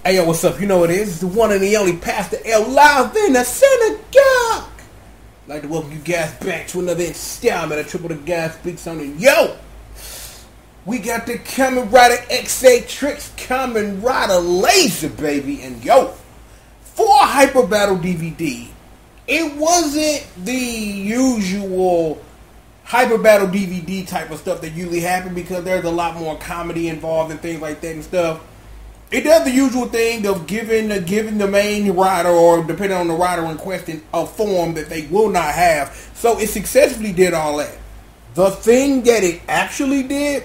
Hey yo, what's up? You know what it is? It's the one and the only Pastor L live in the synagogue. I'd like to welcome you guys back to another installment of Triple the Guy Speaks on it. Yo! We got the Kamen Rider XA Tricks Kamen Rider Lazer, baby. And yo, for a Hyper Battle DVD, it wasn't the usual Hyper Battle DVD type of stuff that usually happen because there's a lot more comedy involved and things like that and stuff. It does the usual thing of giving the main rider, or depending on the rider in question, a form that they will not have. So it successfully did all that. The thing that it actually did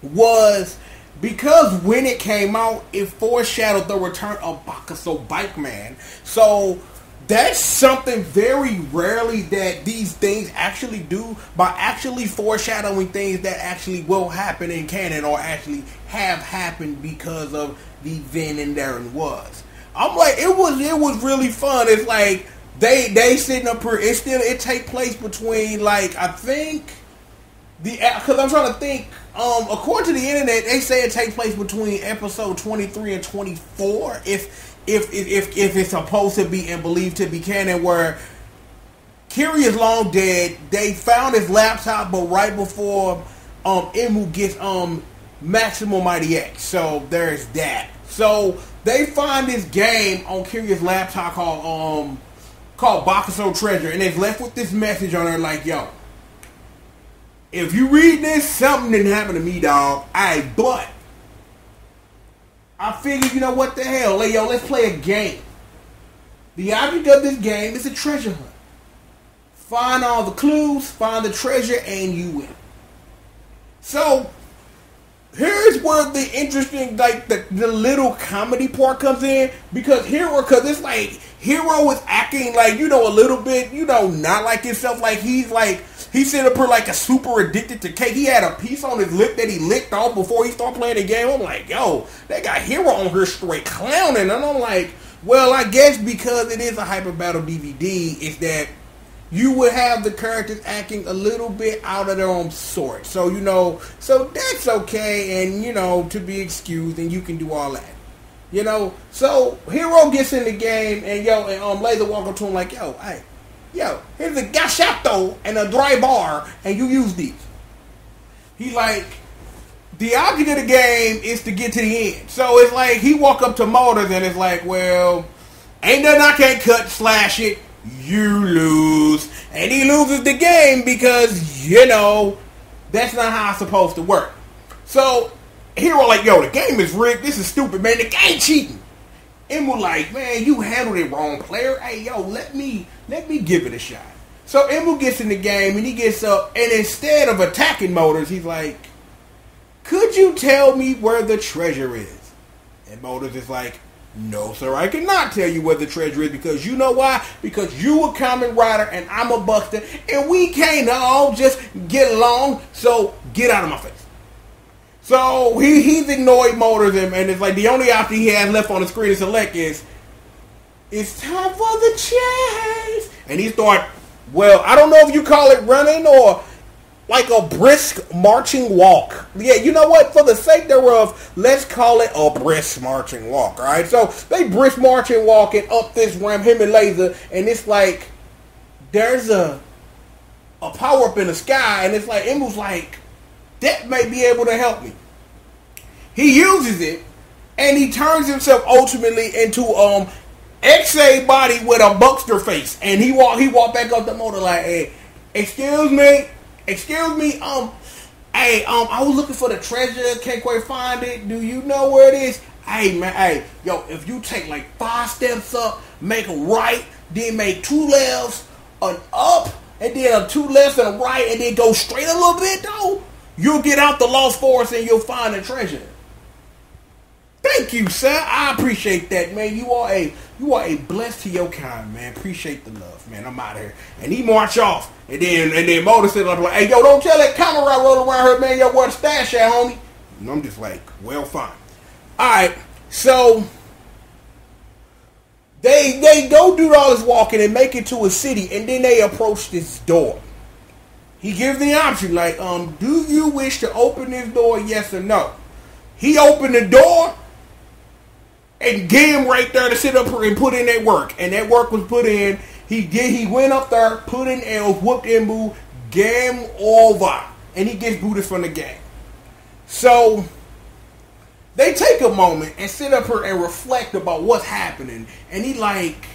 was, because when it came out, it foreshadowed the return of Bakuso Bike Man. So that's something very rarely that these things actually do, by actually foreshadowing things that actually will happen in canon or actually have happened because of the then and there and was. I'm like, it was really fun. It's like they sitting up here. It take place between, like, I think because I'm trying to think. According to the internet, they say it takes place between episode 23 and 24. If it's supposed to be and believed to be canon, where Kiri is long dead, they found his laptop, but right before Emu gets Maximum Mighty X. So there's that. So they find this game on Kiri's laptop called Bakuso Treasure, and it's left with this message on there like, yo, if you read this, something didn't happen to me, dog. But I figured, you know what the hell? Like, yo, let's play a game. The object of this game is a treasure hunt. Find all the clues, find the treasure, and you win. So here's where the interesting, like, the little comedy part comes in, because it's like Hero is acting like, you know, a little bit, you know, not like himself. Like, he's sitting up here like a super addicted to cake. He had a piece on his lip that he licked off before he started playing the game. I'm like, yo, they got Hero on here straight clowning. And I'm like, well, I guess because it is a Hyper Battle DVD, it's that you would have the characters acting a little bit out of their own sort. So, you know, so that's okay, and, you know, to be excused, and you can do all that. You know, so Hero gets in the game, and Lazer walk up to him like, yo, here's a gachato and a dry bar, and you use these. He like, the object of the game is to get to the end. So it's like, he walk up to Motors, and it's like, well, ain't nothing I can't cut, slash it. You lose. And he loses the game because, you know, that's not how it's supposed to work. So Hero like, yo, the game is rigged. This is stupid, man. The game cheating. Emu like, man, you handled it wrong, player. Hey, yo, let me give it a shot. So Emu gets in the game, and he gets up, and instead of attacking Motors, he's like, could you tell me where the treasure is? And Motors is like, no, sir, I cannot tell you where the treasure is, because you know why? Because you a Kamen Rider and I'm a Buster, and we can't all just get along, so get out of my face. So he's ignored Motors, and it's like the only option he has left on the screen to select is, it's time for the chase. And he start, well, I don't know if you call it running or like a brisk marching walk. Yeah, you know what? For the sake thereof, let's call it a brisk marching walk, alright? So they brisk marching walking up this ramp, him and Lazer, and it's like, there's a power-up in the sky, and it's like, Emu's like, that may be able to help me. He uses it, and he turns himself ultimately into XA body with a Buckster face, and he walk back up the motor like, hey, excuse me, hey, I was looking for the treasure, can't quite find it. Do you know where it is? Hey, man, hey, yo, if you take like 5 steps up, make a right, then make 2 lefts, an up, and then a 2 lefts and a right, and then go straight a little bit, though, you'll get out the Lost Forest and you'll find the treasure. Thank you, sir. I appreciate that, man. You are a blessed to your kind, man. Appreciate the love, man. I'm out of here. And he march off. And then Motor said like, hey, yo, don't tell that camera right rolling around here, man. Yo, where the stash at, homie? And I'm just like, well, fine. Alright, so they go do all this walking and make it to a city, and then they approach this door. He gives the option, like, do you wish to open this door, yes or no? He opened the door, and get him right there to sit up and put in that work. And that work was put in. He went up there, put in L's, whooped Imbu, game over. And he gets booted from the game. So they take a moment and sit up here and reflect about what's happening. And he like,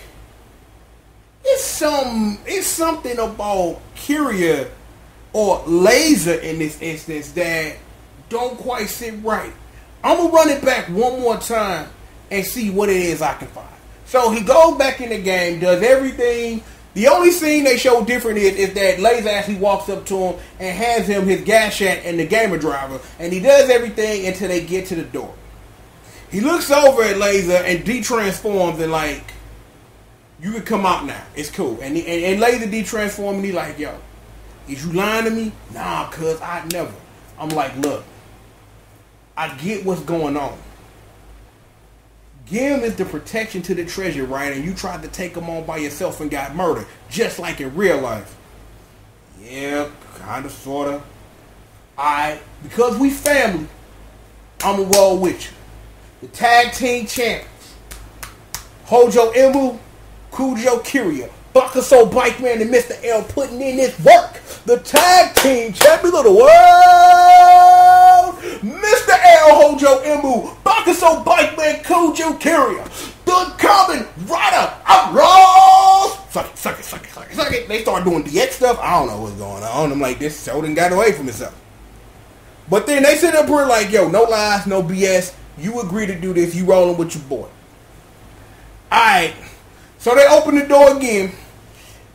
it's something about Kyria or Lazer in this instance that don't quite sit right. I'm going to run it back one more time and see what it is I can find. So he goes back in the game, does everything. The only scene they show different is that Lazer actually walks up to him and hands him his gas shack and the gamer driver. And he does everything until they get to the door. He looks over at Lazer and de-transforms and like, you can come out now. It's cool. And Lazer de-transforms and he like, yo, is you lying to me? Nah, cuz I never. I'm like, look, I get what's going on. Gim is the protection to the treasure, right? And you tried to take him on by yourself and got murdered, just like in real life. Yeah, kind of, sort of. Because we family, I'm going to roll with you. The tag team champions, Hojo Imbu, Kujo Kyria, Bakuso Bike Man, and Mr. L putting in this work. The tag team champions of the world, Mr. L, Hojo Imbu, Bakuso Bike Man, Kujo Kyria, the Kamen Rider, Outrolls. Suck it. They start doing DX stuff. I don't know what's going on. I'm like, this show done got away from itself. But then they sit up here like, yo, no lies, no BS. You agree to do this. You rolling with your boy. Alright. So they open the door again.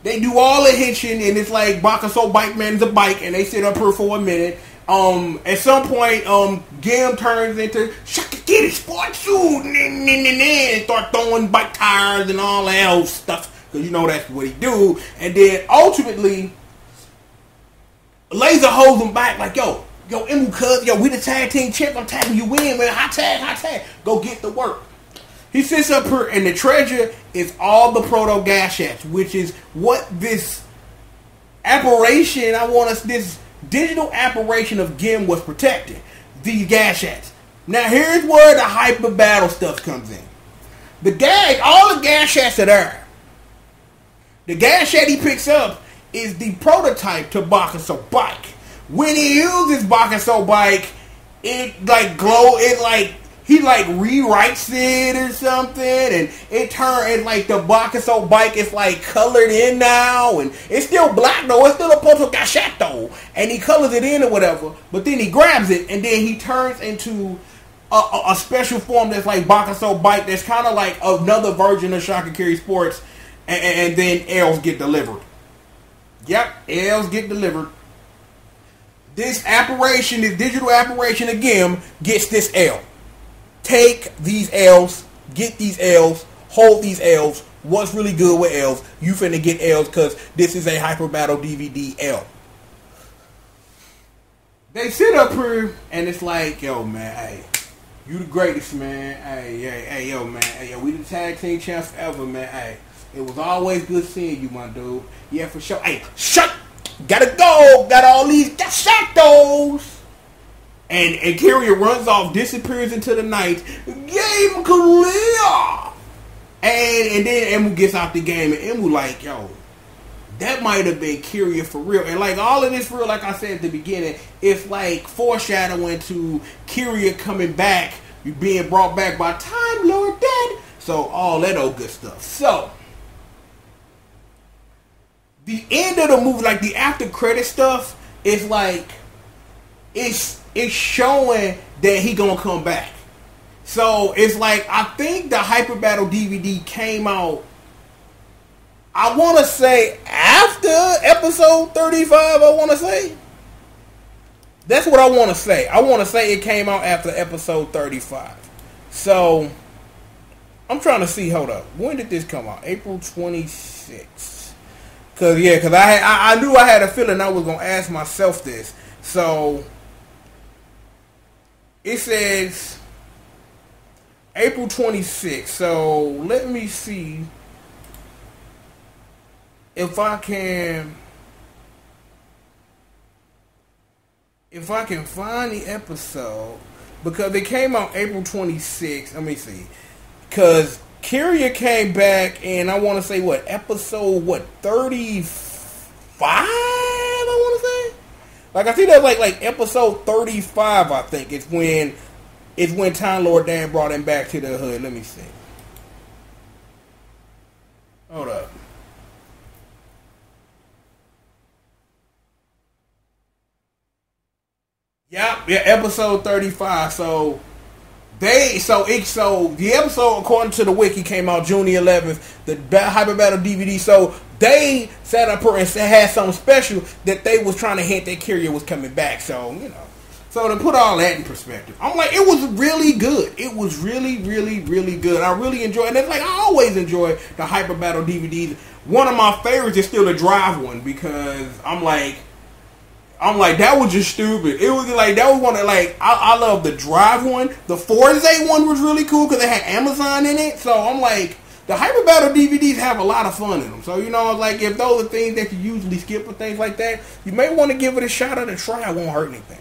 They do all the hitching, and it's like Bakuso Bike Man's a bike, and they sit up here for a minute. At some point, Gim turns into Shakagiri Sports Shoe and start throwing bike tires and all that else stuff, because you know that's what he do. And then ultimately, Lazer holds him back like, yo, Imbu, cuz, yo, we the tag team champ. I'm tagging you in, man. Hot tag. Go get the work. He sits up here, and the treasure is all the proto gashats, which is what this apparition, this digital apparition of Gim was protecting. These gashats. Now, here's where the hyper battle stuff comes in. All the gashats are there. The gashat he picks up is the prototype to Bakuso Bike. When he uses Bakuso Bike, it like glow. It like he like rewrites it or something, and it's like the Bakuso Bike is like colored in now, and it's still black though. It's still a proto gashat though, and he colors it in or whatever. But then he grabs it, and then he turns into a special form that's like Bakuso Bike. That's kind of like another version of Shakagiri Sports, and then L's get delivered. Yep, L's get delivered. This apparition, this digital apparition of Gim gets this L. Take these L's, get these L's, hold these L's. What's really good with L's? You finna get L's because this is a Hyper Battle DVD L. They sit up here and it's like, yo man, hey, you the greatest, man. Hey, yo man, hey, yo, we the tag team champs ever, man. Hey, it was always good seeing you, my dude. Yeah, for sure. Hey, shut. Gotta go. Got all these shadows. And Kyria runs off, disappears into the night. Game clear. And then Imbu gets out the game, and Imbu like, yo, that might have been Kyria for real. And like all of this for real, like I said at the beginning, it's like foreshadowing to Kyria coming back, being brought back by Time Lord Dead. So all that old good stuff. So the end of the movie, like the after credit stuff, is like it's showing that he gonna come back. So it's like I think the Hyper Battle DVD came out, I want to say after episode 35. I want to say that's what I want to say. I want to say it came out after episode 35. So I'm trying to see. Hold up, when did this come out? April 26th. Cause I knew I had a feeling I was gonna ask myself this. So it says April 26th. So let me see if I can find the episode, because it came out April 26th. Let me see. Because Kyria came back, and I want to say, episode, 35? I want to say? Like, I think that was like episode 35, I think. It's when Time Lord Dan brought him back to the hood. Let me see. Hold up. Yeah, episode 35. So the episode, according to the wiki, came out June the 11th. The Hyper Battle DVD. So they sat up and had something special that they was trying to hint that Kyria was coming back. So so to put all that in perspective, I'm like, it was really good. It was really, really, really good. I really enjoyed it. And it's like, I always enjoy the Hyper Battle DVDs. One of my favorites is still the Drive one, because I'm like, that was just stupid. It was like, that was one of, like, I love the Drive one. The Forza one was really cool because it had Amazon in it. So I'm like, the Hyper Battle DVDs have a lot of fun in them. So, like, if those are things that you usually skip or things like that, you may want to give it a shot or a try. It won't hurt anything.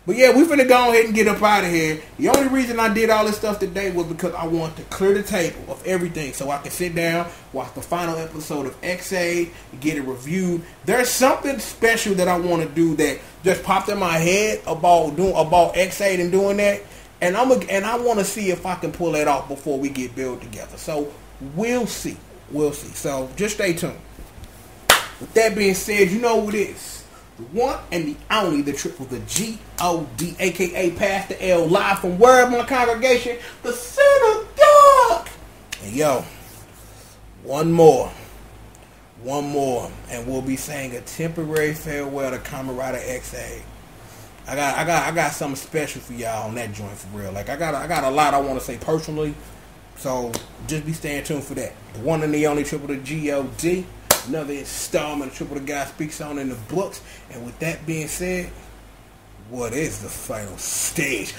But yeah, we finna go ahead and get up out of here. The only reason I did all this stuff today was because I want to clear the table of everything so I can sit down, watch the final episode of XA, and get it reviewed. There's something special that I want to do that just popped in my head about XA and doing that, and I want to see if I can pull that off before we get built together. So we'll see. So just stay tuned. With that being said, you know what it is. The one and the only, the triple, the G.O.D, a.k.a. Pastor L, live from where my congregation, the synagogue. And yo, one more, and we'll be saying a temporary farewell to Kamen Rider XA. I got something special for y'all on that joint for real. Like, I got a lot I want to say personally, so just be staying tuned for that. The one and the only triple, the G.O.D. Another installment of Triple the Guy Speaks on in the books. And with that being said, what is the final stage?